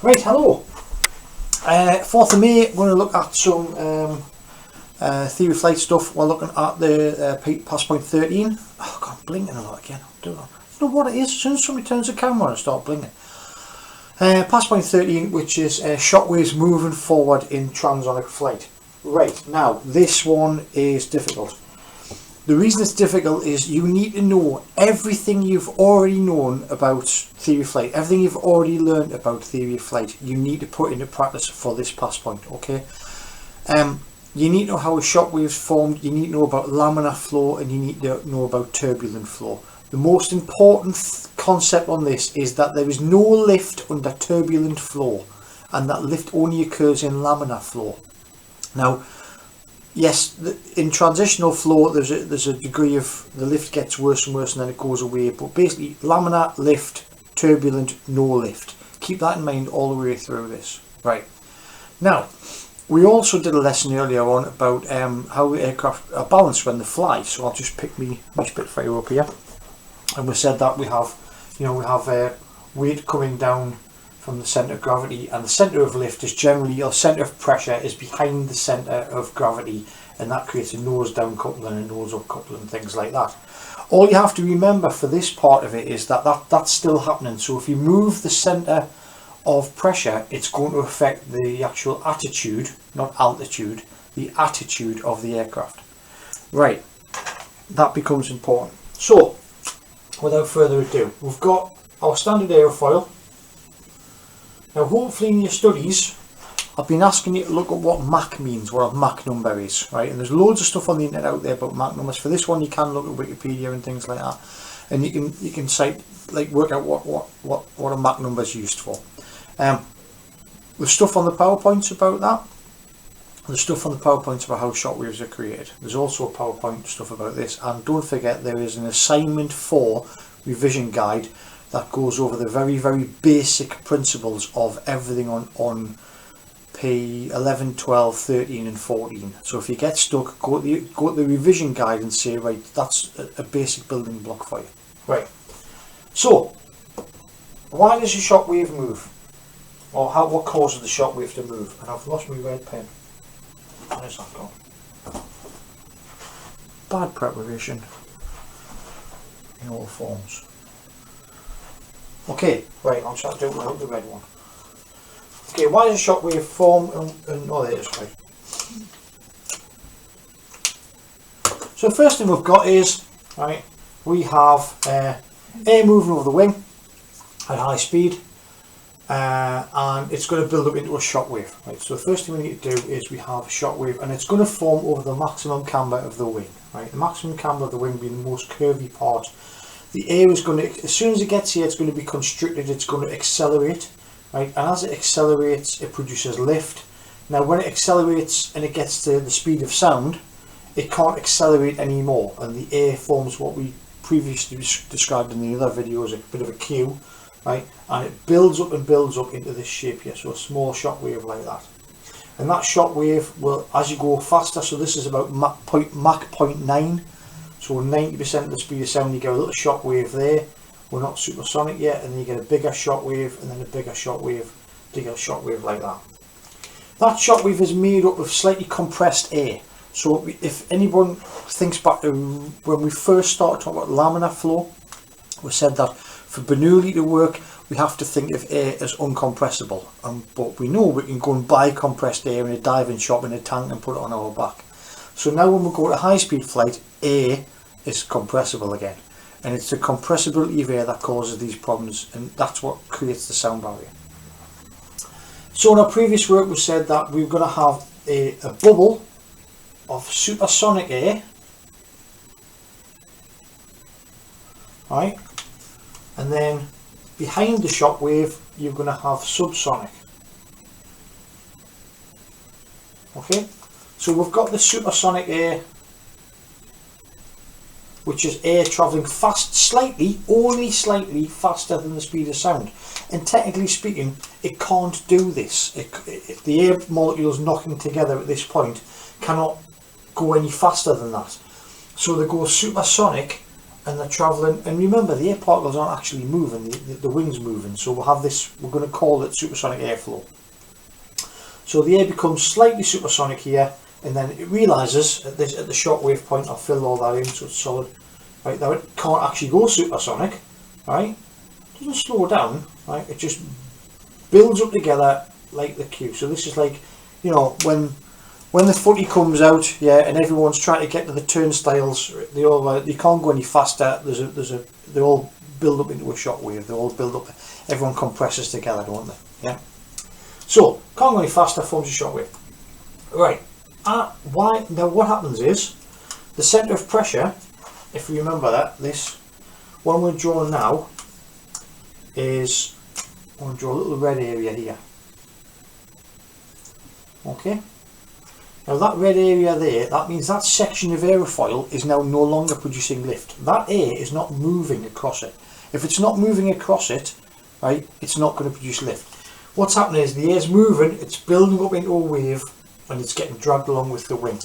Right, hello. 4th of May, we're going to look at some theory flight stuff. We're looking at the pass point 13. Oh god, I'm blinking a lot again. I don't know what it is. As soon as somebody turns the camera on, I start blinking. Pass point 13, which is shockwaves moving forward in transonic flight. Right, now this one is difficult. The reason it's difficult is you need to know everything you've already known about theory of flight, everything you've already learned about theory of flight, you need to put into practice for this pass point, okay? You need to know how a shockwave is formed, you need to know about laminar flow, and you need to know about turbulent flow. The most important concept on this is that there is no lift under turbulent flow, and that lift only occurs in laminar flow. Now, yes, in transitional flow there's a degree of the lift gets worse and worse and then it goes away, but basically laminar, lift, turbulent, no lift. Keep that in mind all the way through this. Right, now we also did a lesson earlier on about how aircraft are balanced when they fly, so I'll just pick my Spitfire up here, and we said that we have weight coming down from the centre of gravity, and the centre of lift is generally, your centre of pressure is behind the centre of gravity, and that creates a nose down coupling and a nose up coupling, things like that. All you have to remember for this part of it is that's still happening. So if you move the centre of pressure, it's going to affect the actual attitude, not altitude, the attitude of the aircraft. Right, that becomes important. So without further ado, we've got our standard airfoil. Now hopefully in your studies I've been asking you to look at what Mach means, what a Mach number is, right? And there's loads of stuff on the internet out there about Mach numbers. For this one you can look at Wikipedia and things like that, and you can cite, like, work out what a Mach number is used for. There's stuff on the PowerPoints about that. There's stuff on the PowerPoints about how shockwaves are created. There's also a PowerPoint stuff about this, and don't forget there is an assignment 4 revision guide that goes over the very, very basic principles of everything on P11, 12, 13 and 14. So if you get stuck, go to the revision guide and say, right, that's a basic building block for you. Right, so why does a shockwave move? Or what causes the shockwave to move? And I've lost my red pen. Where's that gone? Bad preparation in all forms. Okay, right, I'll try to do it without the red one. Okay, why does a shockwave form? Oh, there it is, right. So the first thing we've got is, right, we have air moving over the wing at high speed, and it's going to build up into a shockwave. Right, so the first thing we need to do is we have a shockwave, and it's going to form over the maximum camber of the wing. Right, the maximum camber of the wing being the most curvy part. The air is going to, as soon as it gets here, it's going to be constricted, it's going to accelerate, right? And as it accelerates, it produces lift. Now when it accelerates and it gets to the speed of sound, it can't accelerate anymore, and the air forms what we previously described in the other video as a bit of a queue, right? And it builds up and builds up into this shape here, so a small shock wave like that. And that shock wave will, as you go faster, so this is about Mach 0.9, so 90% of the speed of sound, you get a little shock wave there. We're not supersonic yet, and then you get a bigger shock wave, and then a bigger shock wave like that. That shock wave is made up of slightly compressed air. So if anyone thinks back to when we first started talking about laminar flow, we said that for Bernoulli to work, we have to think of air as uncompressible. But we know we can go and buy compressed air in a diving shop in a tank and put it on our back. So now when we go to high speed flight, air is compressible again, and it's the compressibility of air that causes these problems, and that's what creates the sound barrier. So in our previous work we said that we're going to have a bubble of supersonic air, right, and then behind the shock wave you're going to have subsonic. Okay, so we've got the supersonic air, which is air travelling fast, only slightly faster than the speed of sound. And technically speaking, it can't do this. The air molecules knocking together at this point cannot go any faster than that. So they go supersonic and they're travelling, and remember the air particles aren't actually moving, the wing's moving, so we'll have this, we're going to call it supersonic airflow. So the air becomes slightly supersonic here, and then it realises at the shockwave point, I'll fill all that in so it's solid, right, now it can't actually go supersonic, right, it doesn't slow down, right, it just builds up together like the Q. So this is like, you know, when the footy comes out, yeah, and everyone's trying to get to the turnstiles, they all you can't go any faster. They all build up into a shockwave. They all build up. Everyone compresses together, don't they? Yeah. So can't go any faster, forms a shockwave. Right. Why now? What happens is the centre of pressure. If you remember that, this one we're drawing now is, I want to draw a little red area here. Okay. Now that red area there, that means that section of aerofoil is now no longer producing lift. That air is not moving across it. If it's not moving across it, right, it's not going to produce lift. What's happening is the air's moving, it's building up into a wave, and it's getting dragged along with the wing.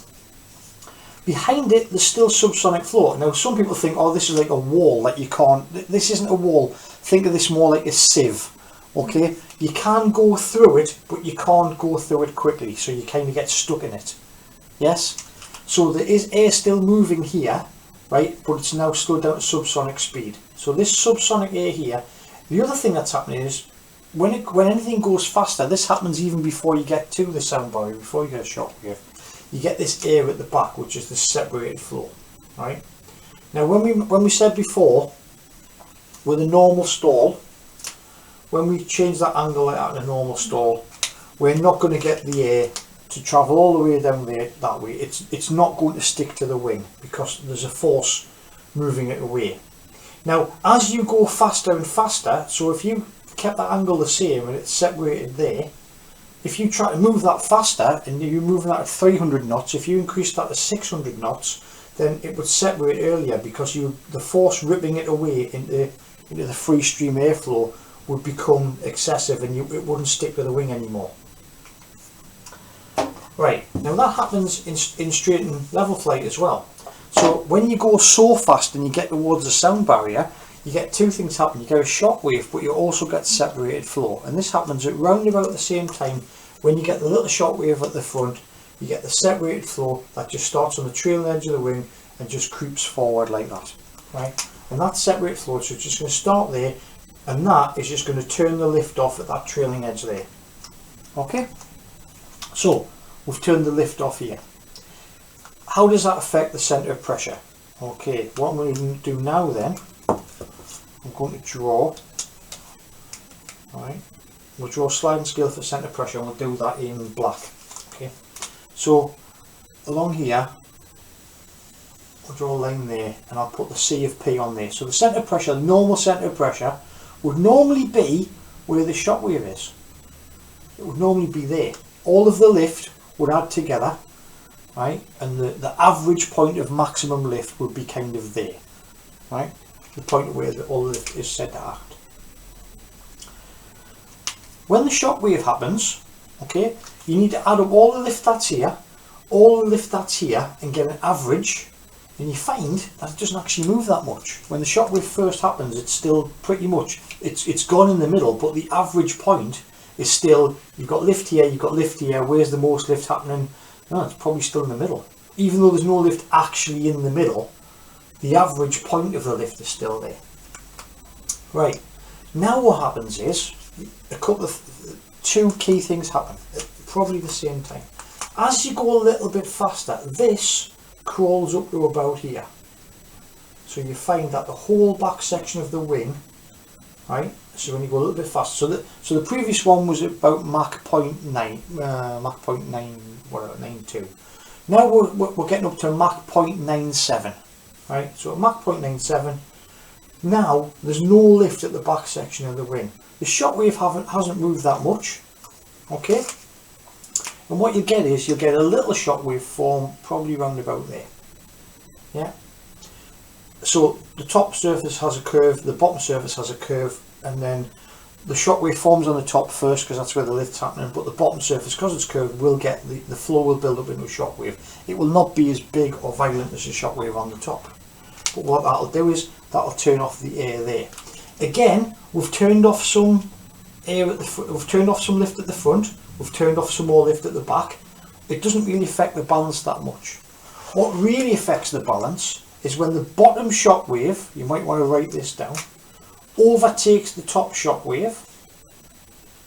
Behind it, there's still subsonic flow. Now some people think, oh, this is like a wall, like you can't, this isn't a wall. Think of this more like a sieve. Okay, you can go through it, but you can't go through it quickly, so you kind of get stuck in it. Yes, so there is air still moving here, right, but it's now slowed down to subsonic speed. So this subsonic air here, the other thing that's happening is when anything goes faster, this happens even before you get to the sound barrier, before you get a shockwave, you get this air at the back, which is the separated flow, right. Now when we said before, with a normal stall, when we change that angle like that in a normal stall, we're not going to get the air to travel all the way down there that way. It's not going to stick to the wing because there's a force moving it away. Now as you go faster and faster, so if you kept that angle the same and it's separated there, if you try to move that faster and you're moving that at 300 knots, if you increase that to 600 knots, then it would separate earlier because the force ripping it away into the free stream airflow would become excessive and it wouldn't stick to the wing anymore. Right, now that happens in straight and level flight as well. So when you go so fast and you get towards the sound barrier, you get two things happen. You get a shockwave, but you also get separated flow. And this happens at round about the same time. When you get the little shockwave at the front, you get the separated flow that just starts on the trailing edge of the wing and just creeps forward like that. Right, and that separated flow, so it's just going to start there, and that is just going to turn the lift off at that trailing edge there. Okay, so we've turned the lift off here. How does that affect the centre of pressure? Okay, what I'm going to do now then, I'm going to draw, right, we'll draw a sliding scale for centre of pressure and we'll do that in black. Okay, so along here, I'll draw a line there and I'll put the C of P on there. So the centre of pressure, the normal centre of pressure, would normally be where the shockwave is. It would normally be there. All of the lift would add together, right, and the average point of maximum lift would be kind of there, right, the point where all the lift is said to act. When the shockwave happens, okay, you need to add up all the lift that's here, all the lift that's here, and get an average. And you find that it doesn't actually move that much. When the shockwave first happens, it's still pretty much, it's gone in the middle, but the average point is still, you've got lift here, you've got lift here, where's the most lift happening? No, it's probably still in the middle. Even though there's no lift actually in the middle, the average point of the lift is still there. Right, now what happens is, two key things happen at probably the same time. As you go a little bit faster, this crawls up to about here. So you find that the whole back section of the wing, right, so when you go a little bit faster, so the previous one was about Mach 0.9, Mach 0.9, whatever, 92. Now we're getting up to Mach 0.97, right, so at Mach 0.97, now there's no lift at the back section of the wing. The shockwave hasn't moved that much, okay, and what you get is you'll get a little shockwave form probably round about there. Yeah. So the top surface has a curve, the bottom surface has a curve, and then the shockwave forms on the top first because that's where the lift's happening, but the bottom surface, because it's curved, will get the flow will build up into a shockwave. It will not be as big or violent as a shockwave on the top. But what that'll do is that'll turn off the air there. Again, we've turned off some air at the we've turned off some lift at the front, we've turned off some more lift at the back. It doesn't really affect the balance that much. What really affects the balance is when the bottom shockwave, you might want to write this down, overtakes the top shockwave.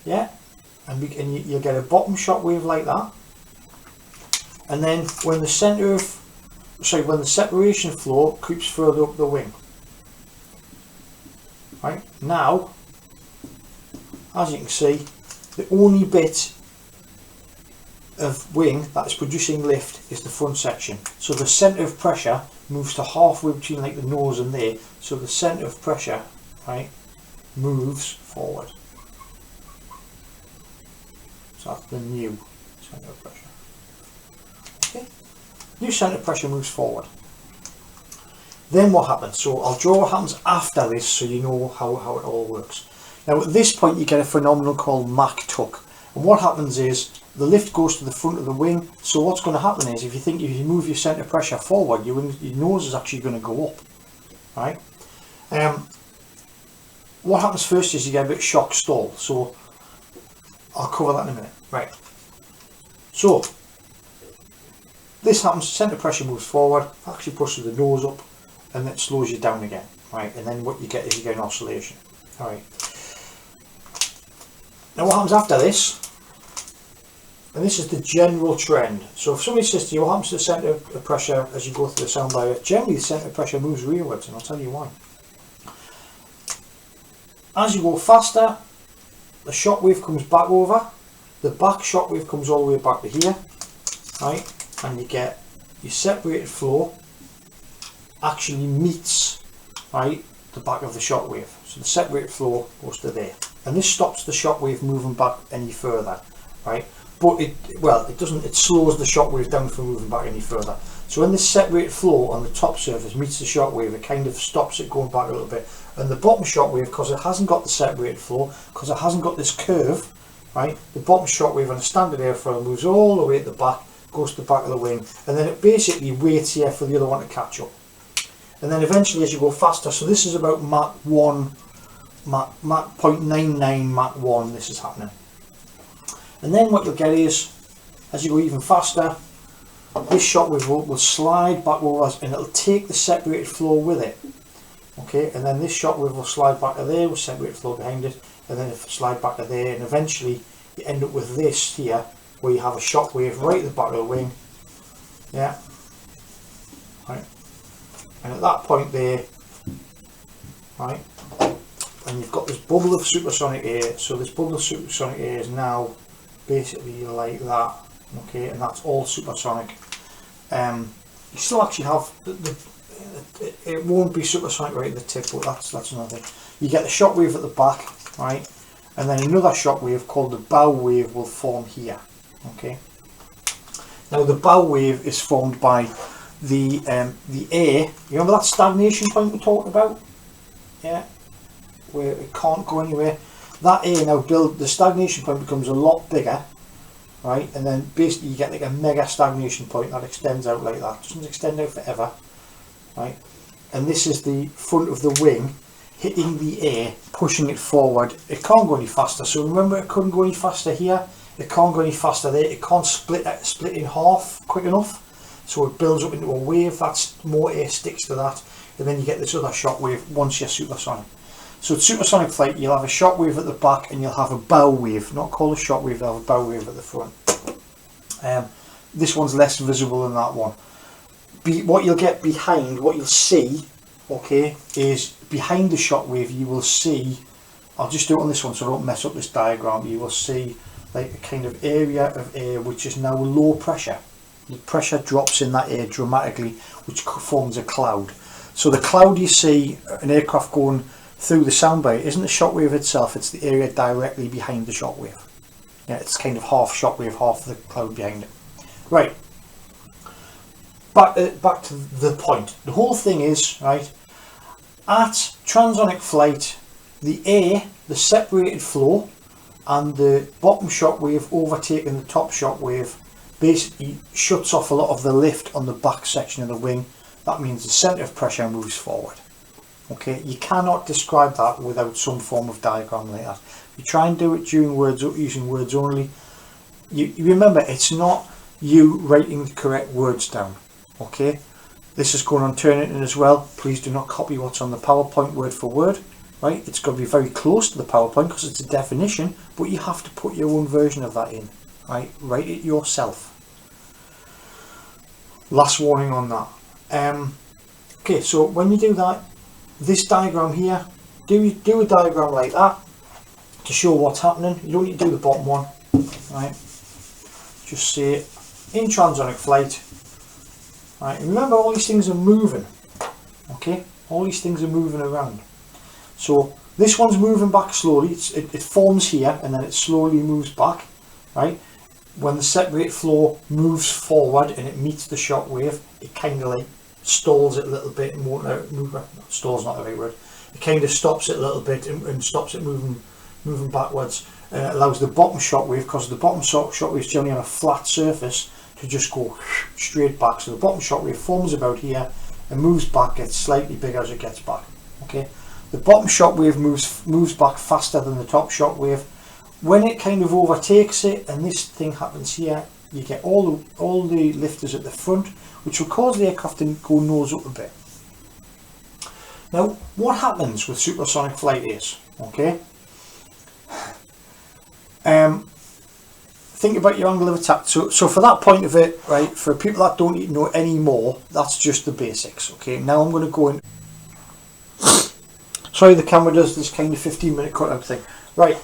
Yeah, and you'll get a bottom shockwave like that. And then when when the separation flow creeps further up the wing. Right, now, as you can see, the only bit of wing that is producing lift is the front section. So the centre of pressure moves to halfway between like the nose and there. So the centre of pressure, right, moves forward. So that's the new centre of pressure. Okay, new centre of pressure moves forward. Then what happens? So I'll draw what happens after this so you know how it all works. Now at this point you get a phenomenon called Mach tuck. And what happens is the lift goes to the front of the wing. So what's going to happen is if you move your centre of pressure forward, your nose is actually going to go up. Right? What happens first is you get a bit of shock stall. So I'll cover that in a minute. Right. So this happens, centre of pressure moves forward, actually pushes the nose up, and then it slows you down again. Right, and then what you get is you get an oscillation. Alright. Now what happens after this, and this is the general trend. So if somebody says to you, what happens to the centre of pressure as you go through the sound barrier? Generally the centre of pressure moves rearwards, and I'll tell you why. As you go faster, the shock wave comes back over, the back shock wave comes all the way back to here, right, and you get your separated flow actually meets, right, the back of the shock wave. So the separated flow goes to there, and this stops the shock wave moving back any further, right? But it doesn't, it slows the shock wave down from moving back any further. So when this separated flow on the top surface meets the shock wave, it kind of stops it going back a little bit. And the bottom shock wave, because it hasn't got the separated flow, because it hasn't got this curve, right, the bottom shock wave on a standard airfoil moves all the way at the back, goes to the back of the wing, and then it basically waits here for the other one to catch up. And then eventually as you go faster, so this is about Mach 1, Mach 0.99, Mach 1, this is happening. And then what you'll get is, as you go even faster, this shock wave will slide back over and it'll take the separated flow with it. Okay, and then this shock wave will slide back to there with separated flow behind it, and then it'll slide back to there, and eventually you end up with this here, where you have a shock wave right at the back of the wing. Yeah. Right. And at that point there, right, and you've got this bubble of supersonic air. So this bubble of supersonic air is now basically like that. Okay, and that's all supersonic. You still actually have it won't be supersonic right at the tip, but that's another thing. You get the shock wave at the back, right, and then another shock wave called the bow wave will form here. Okay. Now the bow wave is formed by the air. You remember that stagnation point we talked about? Yeah, where it can't go anywhere. That air now the stagnation point becomes a lot bigger, right? And then basically you get like a mega stagnation point that extends out like that. It doesn't extend out forever, right? And this is the front of the wing hitting the air, pushing it forward. It can't go any faster. So remember, it couldn't go any faster here. It can't go any faster there. It can't split in half quick enough. So it builds up into a wave. That's more air sticks to that, and then you get this other shock wave once you're supersonic. So at supersonic flight, you'll have a shock wave at the back, and you'll have a bow wave. Not called a shock wave. You'll have a bow wave at the front. This one's less visible than that one. What you'll get behind, what you'll see, okay, is behind the shock wave. You will see. I'll just do it on this one so I don't mess up this diagram. You will see like a kind of area of air which is now low pressure. The pressure drops in that air dramatically, which forms a cloud. So the cloud you see an aircraft going through the sound barrier isn't the shock wave itself, it's the area directly behind the shock wave. Yeah, it's kind of half shock wave, half the cloud behind it. Right, back to the point. The whole thing is, right, at transonic flight, the air, the separated flow, and the bottom shock wave overtaking the top shock wave basically shuts off a lot of the lift on the back section of the wing. that means the centre of pressure moves forward. Okay, you cannot describe that without some form of diagram like that. If you try and do it during words, using words only, you remember, it's not you writing the correct words down. Okay, this is going on Turnitin as well. Please do not copy what's on the PowerPoint word for word. Right, it's got to be very close to the PowerPoint because it's a definition, but you have to put your own version of that in. Right, write it yourself. Last warning on that. Okay, so when you do that, this diagram here, do a diagram like that to show what's happening. You don't need to do the bottom one. Right, just say in transonic flight. Right, and remember, all these things are moving. Okay, all these things are moving around. So this one's moving back slowly. It forms here and then it slowly moves back. Right, when the separated flow moves forward and it meets the shock wave, it kind of like stalls it a little bit and won't stall's not the right word. It kind of stops it a little bit and stops it moving backwards. It allows the bottom shock wave, because the bottom shock wave is generally on a flat surface, to just go straight back. So the bottom shock wave forms about here and moves back, gets slightly bigger as it gets back. Okay, the bottom shock wave moves back faster than the top shock wave. When it kind of overtakes it, and this thing happens here, you get all the lifters at the front, which will cause the aircraft to go nose up a bit. Now, what happens with supersonic flight is, okay, think about your angle of attack. So for that point of it, right, for people that don't need to know any more, that's just the basics. Okay, now I'm going to go in. Sorry, the camera does this kind of 15-minute cutout thing. Right,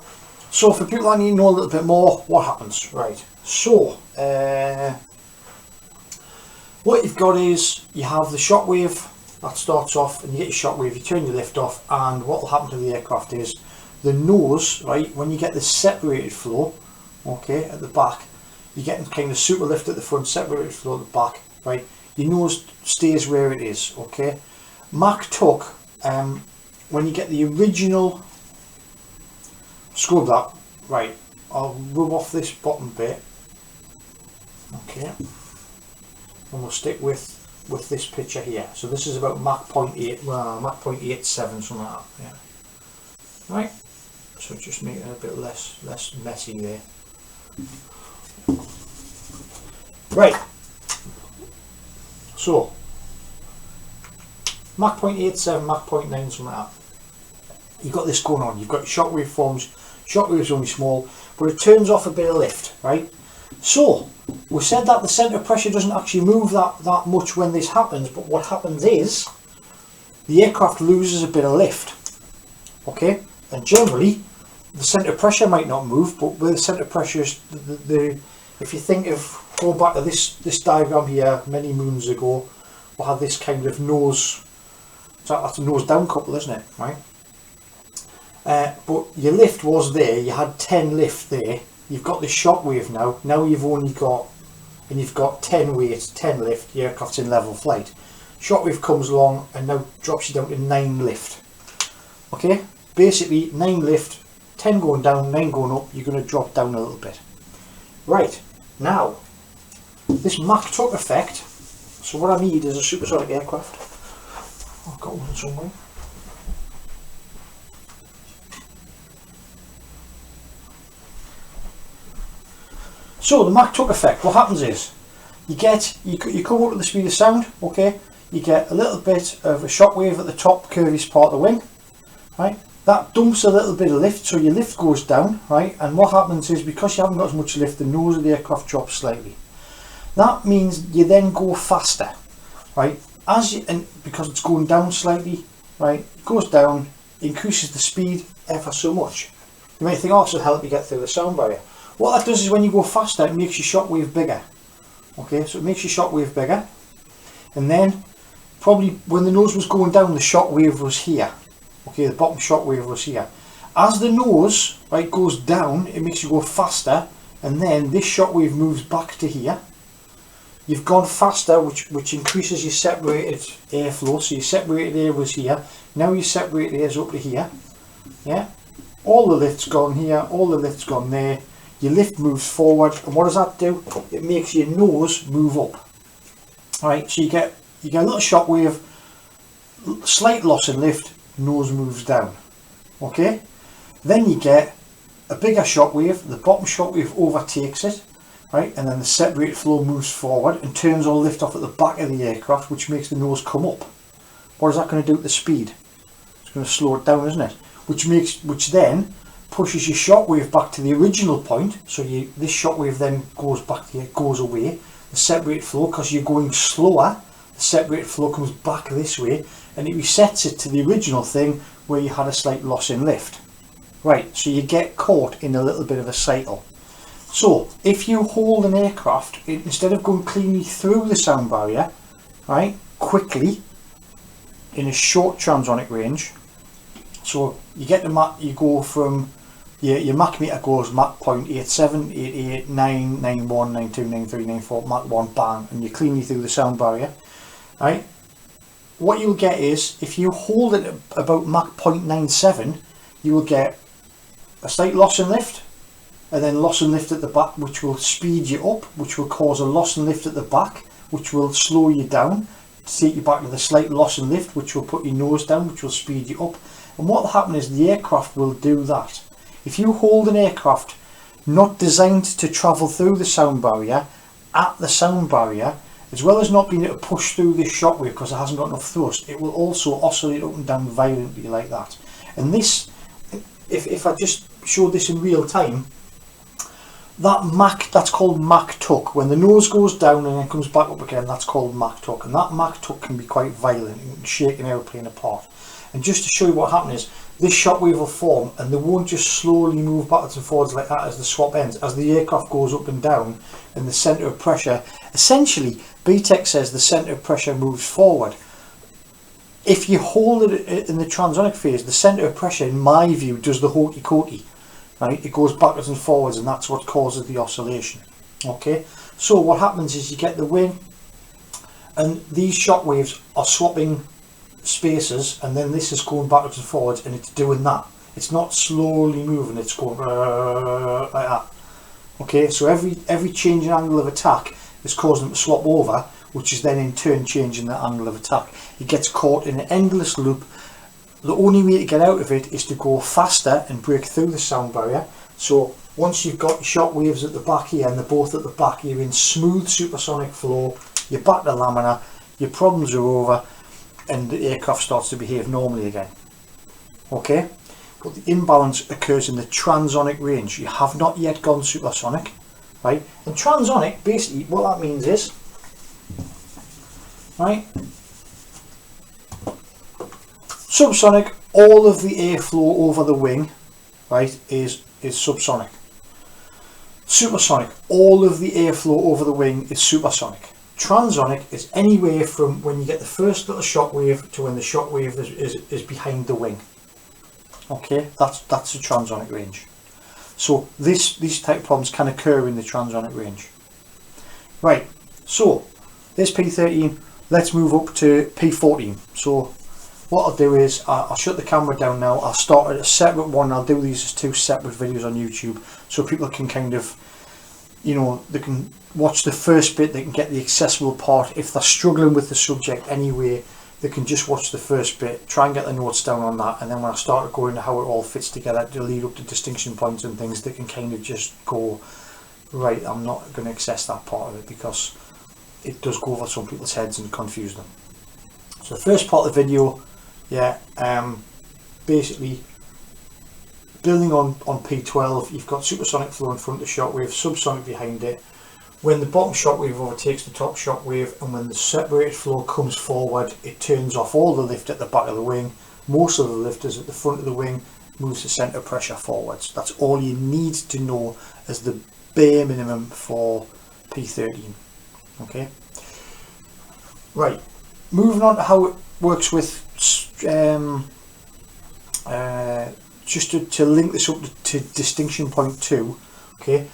so for people that need to know a little bit more, what happens? Right, so what you've got is, you have the shock wave that starts off, and you get your shock wave, you turn your lift off, and what will happen to the aircraft is the nose, right, when you get the separated flow, okay, at the back, you're getting kind of super lift at the front, separated flow at the back, right, your nose stays where it is. Okay, Mach tuck, when you get the original, scrub that, right, I'll rub off this bottom bit, okay, and we'll stick with this picture here. So this is about Mach 0.8, well, Mach 0.87, something like that, yeah. Right, so just make it a bit less messy there. Right, so Mach 0.87, Mach 0.9, something like that. You've got this going on, you've got your shockwave forms, shockwave is only small, but it turns off a bit of lift, right? So we said that the centre of pressure doesn't actually move that much when this happens, but what happens is the aircraft loses a bit of lift. Okay, and generally the centre of pressure might not move, but where the centre of pressure is, if you think of, go back to this diagram here many moons ago, we had this kind of nose, that's a nose down couple, isn't it, right? But your lift was there, you had 10 lift there, you've got this shock wave now you've only got, and you've got 10 weight, 10 lift, your aircraft's in level flight. Shock wave comes along and now drops you down to 9 lift. Okay, basically 9 lift, 10 going down, 9 going up, you're going to drop down a little bit. Right, now, this Mach tuck effect, so what I need is a supersonic aircraft. I've got one somewhere. So the Mach tuck effect, what happens is, you come up to the speed of sound, okay, you get a little bit of a shock wave at the top curviest part of the wing, right, that dumps a little bit of lift, so your lift goes down, right, and what happens is, because you haven't got as much lift, the nose of the aircraft drops slightly. That means you then go faster, right, and because it's going down slightly, right, it goes down, increases the speed ever so much. You might think, oh, this will help you get through the sound barrier. What that does is, when you go faster, it makes your shock wave bigger. Okay, so it makes your shock wave bigger, and then probably when the nose was going down, the shock wave was here. Okay, the bottom shock wave was here. As the nose, right, goes down, it makes you go faster, and then this shock wave moves back to here. You've gone faster, which increases your separated airflow. So your separated air was here. Now your separated air is up to here. Yeah, all the lift's gone here, all the lift's gone there. Your lift moves forward, and what does that do? It makes your nose move up. Alright, so you get you get a little shockwave, slight loss in lift, nose moves down. Okay, then you get a bigger shockwave, the bottom shockwave overtakes it, right, and then the separated flow moves forward and turns all lift off at the back of the aircraft, which makes the nose come up. What is that going to do to the speed? It's going to slow it down, isn't it? Which then pushes your shockwave back to the original point. So this shockwave then goes back here, goes away. The separated flow, because you're going slower, the separated flow comes back this way, and it resets it to the original thing where you had a slight loss in lift. Right, so you get caught in a little bit of a cycle. So if you hold an aircraft, instead of going cleanly through the sound barrier, right, quickly in a short transonic range, so you get the Mach, you go from your Mach meter goes Mach 0.87, 88, 9, 91, 92, 93, 94, Mach 1, bang, and you're cleanly through the sound barrier, right? What you'll get is, if you hold it about Mach 0.97, you will get a slight loss in lift, and then loss in lift at the back, which will speed you up, which will cause a loss in lift at the back, which will slow you down, to take you back to the slight loss in lift, which will put your nose down, which will speed you up. And what will happen is the aircraft will do that. If you hold an aircraft not designed to travel through the sound barrier, at the sound barrier, as well as not being able to push through this shockwave because it hasn't got enough thrust, it will also oscillate up and down violently like that. And this, if I just show this in real time, that Mach, that's called Mach tuck. When the nose goes down and then comes back up again, that's called Mach tuck. And that Mach tuck can be quite violent and can shake an aeroplane apart. And just to show you what happens is, this shockwave will form and they won't just slowly move backwards and forwards like that as the swap ends. As the aircraft goes up and down and the centre of pressure, essentially BTEC says the centre of pressure moves forward. If you hold it in the transonic phase, the centre of pressure, in my view, does the hokey-cokey. Right? It goes backwards and forwards, and that's what causes the oscillation. Okay, so what happens is you get the wing, and these shock waves are swapping spaces, and then this is going backwards and forwards, and it's doing that. It's not slowly moving, it's going like that. Okay, so every change in angle of attack is causing them to swap over, which is then in turn changing the angle of attack. It gets caught in an endless loop. The only way to get out of it is to go faster and break through the sound barrier. So once you've got your shock waves at the back here and they're both at the back, you're in smooth supersonic flow, you're back to laminar, your problems are over, and the aircraft starts to behave normally again. Okay, but the imbalance occurs in the transonic range. You have not yet gone supersonic, right? And transonic, basically what that means is, right, subsonic, all of the airflow over the wing, right, is subsonic. Supersonic, all of the airflow over the wing is supersonic. Transonic is anywhere from when you get the first little shockwave to when the shockwave is behind the wing. Okay, that's the transonic range. So these type of problems can occur in the transonic range. Right, so there's P13, let's move up to P14. So what I'll do is I'll shut the camera down now, I'll start at a separate one, I'll do these as two separate videos on YouTube so people can kind of, you know, they can watch the first bit, they can get the accessible part. If they're struggling with the subject anyway, they can just watch the first bit, try and get the notes down on that, and then when I start to go into how it all fits together to lead up to distinction points and things, they can kind of just go, right, I'm not going to access that part of it because it does go over some people's heads and confuse them. So the first part of the video, yeah, basically building on P12, you've got supersonic flow in front of the shockwave, subsonic behind it. When the bottom shockwave overtakes the top shockwave and when the separated flow comes forward, it turns off all the lift at the back of the wing. Most of the lift is at the front of the wing, moves the centre of pressure forwards. That's all you need to know as the bare minimum for P13. Okay, right, moving on to how it works with just to link this up to distinction point 2. Okay,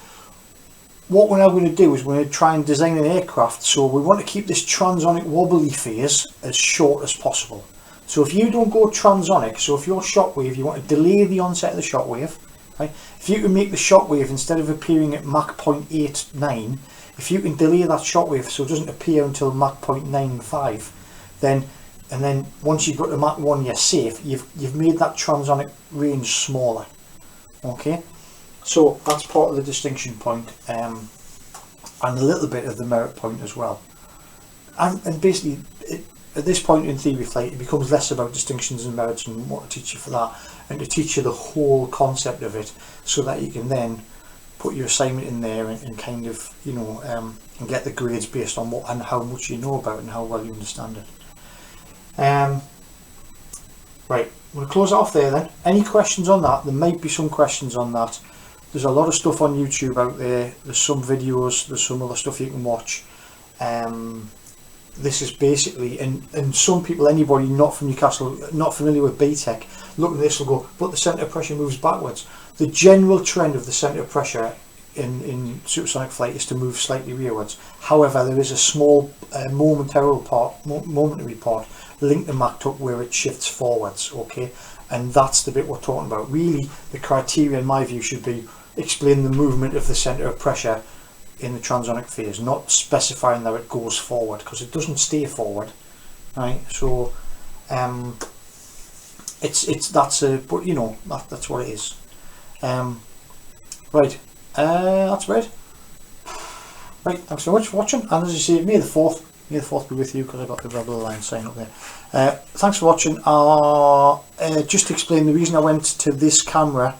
what we're now going to do is we're going to try and design an aircraft so we want to keep this transonic wobbly phase as short as possible. So if you don't go transonic, so if your shockwave, you want to delay the onset of the shockwave, right? If you can make the shockwave, instead of appearing at Mach 0.89, if you can delay that shockwave so it doesn't appear until Mach 0.95, then once you've got to Mach 1 you're safe. You've made that transonic range smaller. Okay, so that's part of the distinction point, and a little bit of the merit point as well. And basically, at this point in theory flight, it becomes less about distinctions and merits and what to teach you for that, and to teach you the whole concept of it, so that you can then put your assignment in there and kind of, you know, and get the grades based on what and how much you know about it and how well you understand it. Right, I'm going to close it off there then. Any questions on that? There might be some questions on that. There's a lot of stuff on YouTube out there. There's some videos, there's some other stuff you can watch. This is basically, and some people, anybody not from Newcastle, not familiar with BTEC, look at this will go, but the centre of pressure moves backwards. The general trend of the centre of pressure in supersonic flight is to move slightly rearwards. However, there is a small momentary part linked to Mach tuck where it shifts forwards, okay? And that's the bit we're talking about. Really, the criteria in my view should be explain the movement of the centre of pressure in the transonic phase, not specifying that it goes forward, because it doesn't stay forward, right? So but you know, that's what it is. Right, that's right. Right, thanks so much for watching, and as you see, May the 4th be with you, because I got the Rebel Alliance sign up there. Thanks for watching. Just to explain, the reason I went to this camera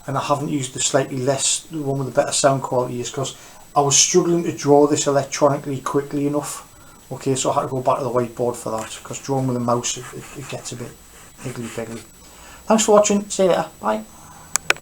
and I haven't used the slightly less, the one with the better sound quality, is because I was struggling to draw this electronically quickly enough. Okay, so I had to go back to the whiteboard for that, because drawing with a mouse it gets a bit higgledy-piggledy. Thanks for watching, see you later, bye.